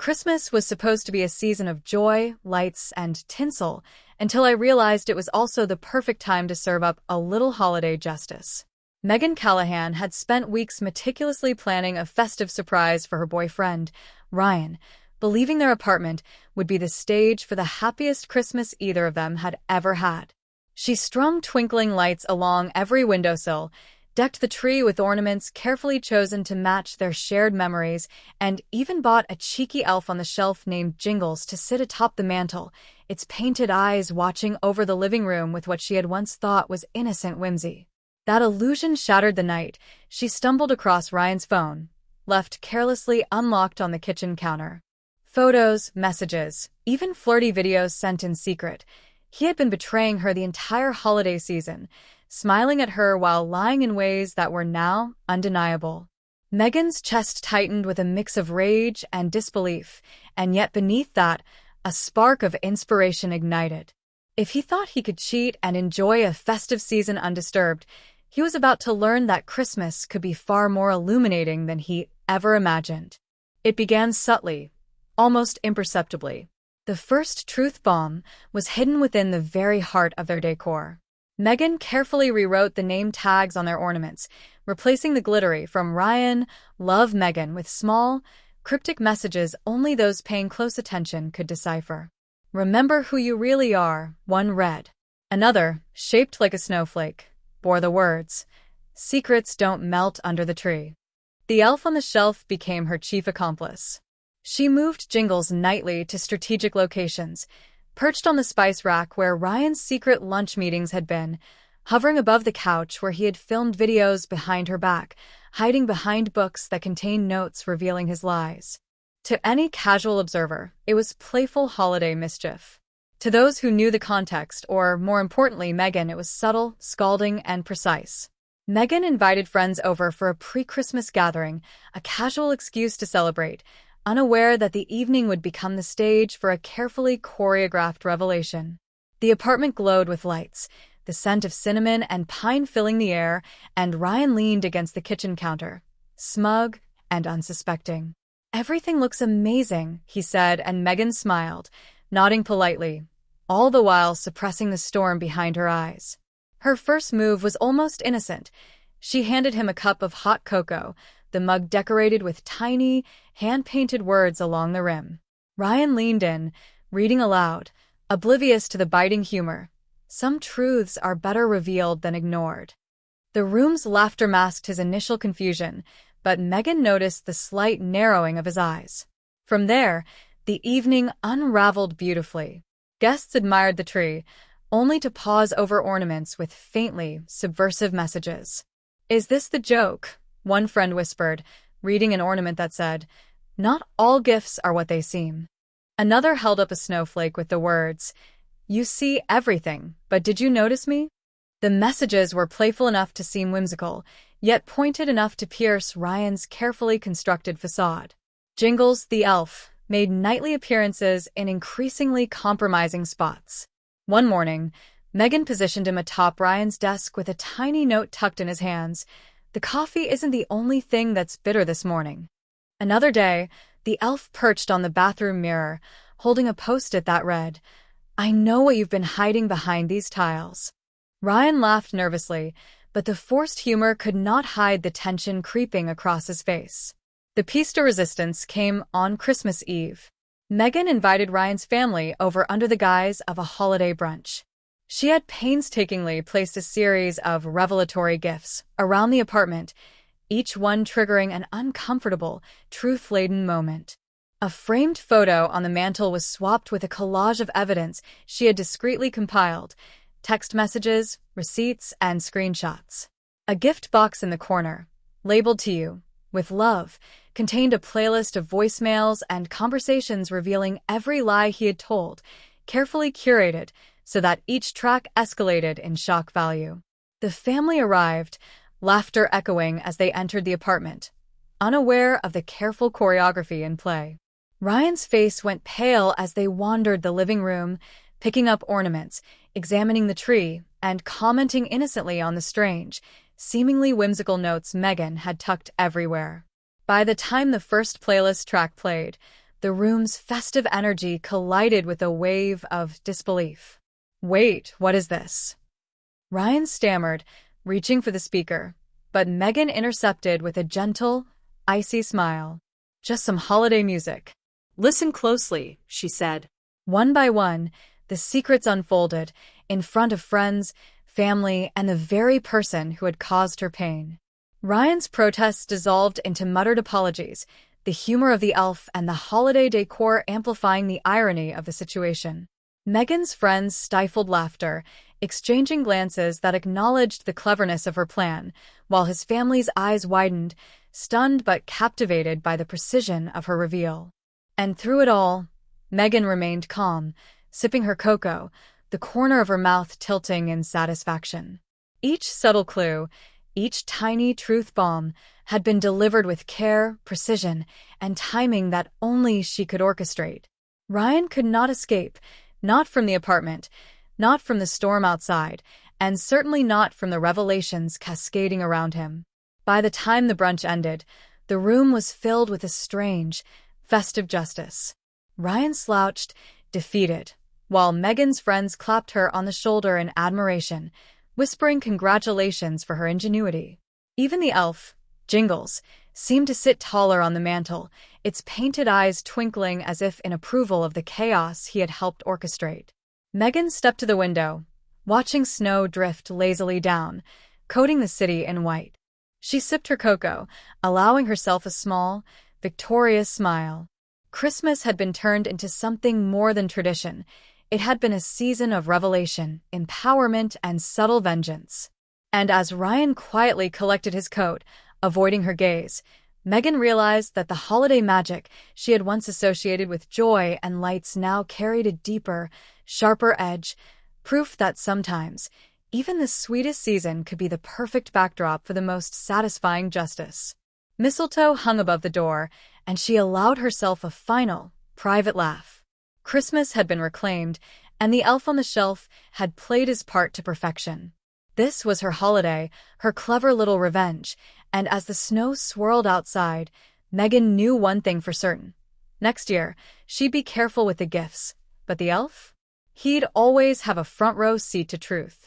Christmas was supposed to be a season of joy, lights, and tinsel, until I realized it was also the perfect time to serve up a little holiday justice. Megan Callahan had spent weeks meticulously planning a festive surprise for her boyfriend, Ryan, believing their apartment would be the stage for the happiest Christmas either of them had ever had. She strung twinkling lights along every windowsill, decked the tree with ornaments carefully chosen to match their shared memories, and even bought a cheeky elf on the shelf named Jingles to sit atop the mantel, its painted eyes watching over the living room with what she had once thought was innocent whimsy. That illusion shattered the night she stumbled across Ryan's phone, left carelessly unlocked on the kitchen counter. Photos, messages, even flirty videos sent in secret. He had been betraying her the entire holiday season, smiling at her while lying in ways that were now undeniable. Megan's chest tightened with a mix of rage and disbelief, and yet beneath that, a spark of inspiration ignited. If he thought he could cheat and enjoy a festive season undisturbed, he was about to learn that Christmas could be far more illuminating than he ever imagined. It began subtly, almost imperceptibly. The first truth bomb was hidden within the very heart of their decor. Megan carefully rewrote the name tags on their ornaments, replacing the glittery from Ryan, Love Megan with small, cryptic messages only those paying close attention could decipher. Remember who you really are, one read. Another, shaped like a snowflake, bore the words, Secrets don't melt under the tree. The elf on the shelf became her chief accomplice. She moved Jingles nightly to strategic locations, perched on the spice rack where Ryan's secret lunch meetings had been, hovering above the couch where he had filmed videos behind her back, hiding behind books that contained notes revealing his lies. To any casual observer, it was playful holiday mischief. To those who knew the context, or more importantly Megan, it was subtle, scalding, and precise. Megan invited friends over for a pre-Christmas gathering, a casual excuse to celebrate, unaware that the evening would become the stage for a carefully choreographed revelation. The apartment glowed with lights, the scent of cinnamon and pine filling the air, and Ryan leaned against the kitchen counter, smug and unsuspecting. Everything looks amazing, he said, and Megan smiled, nodding politely, all the while suppressing the storm behind her eyes. Her first move was almost innocent. She handed him a cup of hot cocoa, the mug decorated with tiny, hand-painted words along the rim. Ryan leaned in, reading aloud, oblivious to the biting humor. Some truths are better revealed than ignored. The room's laughter masked his initial confusion, but Megan noticed the slight narrowing of his eyes. From there, the evening unraveled beautifully. Guests admired the tree, only to pause over ornaments with faintly subversive messages. "Is this the joke?" one friend whispered, reading an ornament that said, "Not all gifts are what they seem." Another held up a snowflake with the words, "You see everything, but did you notice me?" The messages were playful enough to seem whimsical, yet pointed enough to pierce Ryan's carefully constructed facade. Jingles, the elf, made nightly appearances in increasingly compromising spots. One morning, Megan positioned him atop Ryan's desk with a tiny note tucked in his hands. "The coffee isn't the only thing that's bitter this morning." Another day, the elf perched on the bathroom mirror, holding a post-it that read, "I know what you've been hiding behind these tiles." Ryan laughed nervously, but the forced humor could not hide the tension creeping across his face. The piece de resistance came on Christmas Eve. Megan invited Ryan's family over under the guise of a holiday brunch. She had painstakingly placed a series of revelatory gifts around the apartment, each one triggering an uncomfortable, truth-laden moment. A framed photo on the mantel was swapped with a collage of evidence she had discreetly compiled, text messages, receipts, and screenshots. A gift box in the corner, labeled "To You, with Love," contained a playlist of voicemails and conversations revealing every lie he had told, carefully curated so that each track escalated in shock value. The family arrived, laughter echoing as they entered the apartment, unaware of the careful choreography in play. Ryan's face went pale as they wandered the living room, picking up ornaments, examining the tree, and commenting innocently on the strange, seemingly whimsical notes Megan had tucked everywhere. By the time the first playlist track played, The room's festive energy collided with a wave of disbelief. "Wait, what is this?" Ryan stammered, reaching for the speaker, but Megan intercepted with a gentle, icy smile. "Just some holiday music." "Listen closely," she said. One by one, the secrets unfolded, in front of friends, family, and the very person who had caused her pain. Ryan's protests dissolved into muttered apologies, the humor of the elf and the holiday decor amplifying the irony of the situation. Megan's friends stifled laughter, exchanging glances that acknowledged the cleverness of her plan, while his family's eyes widened, stunned but captivated by the precision of her reveal. And through it all, Megan remained calm, sipping her cocoa, the corner of her mouth tilting in satisfaction. Each subtle clue, each tiny truth bomb, had been delivered with care, precision, and timing that only she could orchestrate. Ryan could not escape, not from the apartment, not from the storm outside, and certainly not from the revelations cascading around him. By the time the brunch ended, the room was filled with a strange, festive justice. Ryan slouched, defeated, while Megan's friends clapped her on the shoulder in admiration, whispering congratulations for her ingenuity. Even the elf, Jingles, seemed to sit taller on the mantel, its painted eyes twinkling as if in approval of the chaos he had helped orchestrate. Megan stepped to the window, watching snow drift lazily down, coating the city in white. She sipped her cocoa, allowing herself a small, victorious smile. Christmas had been turned into something more than tradition. It had been a season of revelation, empowerment, and subtle vengeance. And as Ryan quietly collected his coat, avoiding her gaze, Megan realized that the holiday magic she had once associated with joy and lights now carried a deeper, sharper edge, proof that sometimes, even the sweetest season could be the perfect backdrop for the most satisfying justice. Mistletoe hung above the door, and she allowed herself a final, private laugh. Christmas had been reclaimed, and the elf on the shelf had played his part to perfection. This was her holiday, her clever little revenge, and as the snow swirled outside, Megan knew one thing for certain. Next year, she'd be careful with the gifts, but the elf? He'd always have a front-row seat to truth.